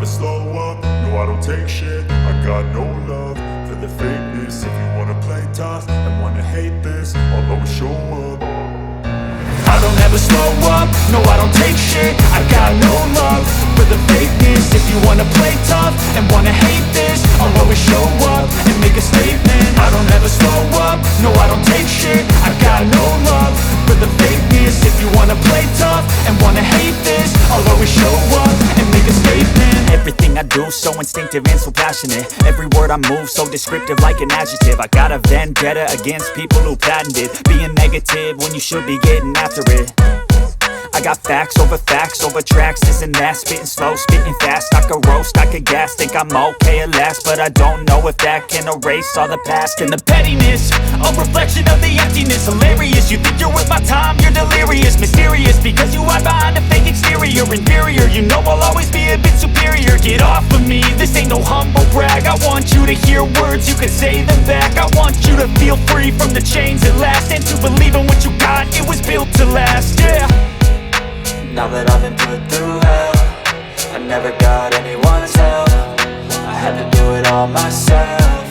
slow up, no I don't take shit. I got no love for the fakeness. If you wanna play tough and wanna hate this, I'll always show up. I don't ever slow up, no I don't take shit. I got no love for the fakeness. If you wanna play tough and wanna hate this, I'll always show up and make a statement. I don't ever slow up, no I don't take shit. I got no love for the fakeness. If you wanna play tough and wanna hate this, I'll always show up and make a statement. Everything I do so instinctive and so passionate. Every word I move so descriptive like an adjective. I got a vendetta against people who patented being negative when you should be getting after it. I got facts over tracks, this and that. Spitting slow, spitting fast, I could roast, I could gas. Think I'm okay at last, but I don't know if that can erase all the past. And the pettiness, a reflection of the emptiness. Hilarious, you think you're worth my time, you're delirious. Mysterious, because you hide behind a fake exterior. Inferior, you know I'll always be a bit superior. Get off of me, this ain't no humble brag. I want you to hear words, you can say them back. I want you to feel free from the chains at last, and to believe in what you got, it was built to last, yeah. Now that I've been put through hell, I never got anyone's help. I had to do it all myself.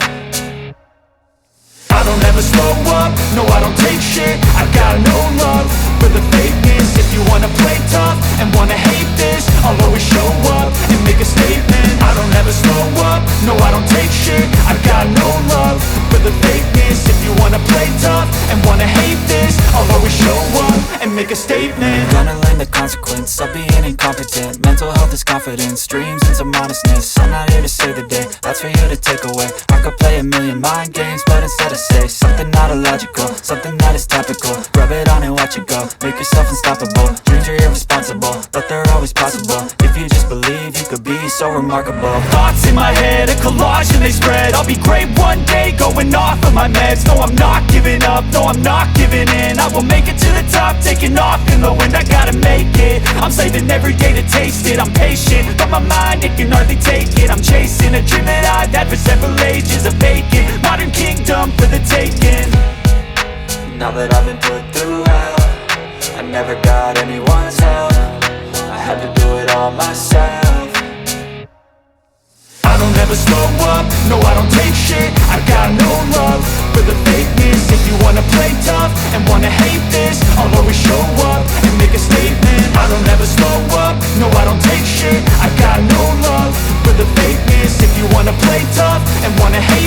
I don't ever slow up, no I don't take shit. I got no love for the fakeness. If you wanna play tough and wanna hate this, I'll always show up and make a statement. I don't ever slow up, no I don't take shit. I got no love for the fakeness. If you wanna play tough and wanna hate this, I'll always show up and make a statement. Gonna learn the consequence of being incompetent. Mental health is confidence, dreams and some honestness. I'm not here to save the day, that's for you to take away. I could play a million mind games, but instead I say something not illogical, something that is topical. Rub it on and watch it go, make yourself unstoppable. Dreams are irresponsible, but they're always possible. If you just believe, you could be so remarkable. Thoughts in my head, a collage and they spread. I'll be great one day, going off of my meds. No, I'm not giving up, no, I'm not giving in. I will make it to the top, taking off in the wind. I gotta make it, I'm saving every day to taste it. I'm patient, but my mind, it can hardly take it. I'm chasing a dream that I've had for several ages. A vacant, modern kingdom for the taking. Now that I've been put through hell, I never got anyone's help. I had to do it all myself. I don't ever slow up, no I don't take shit. I got no love for the fakeness. If you wanna play tough and wanna hate this, I'll always show up and make a statement. I don't ever slow up, no I don't take shit. I got no love for the fakeness. If you wanna play tough and wanna hate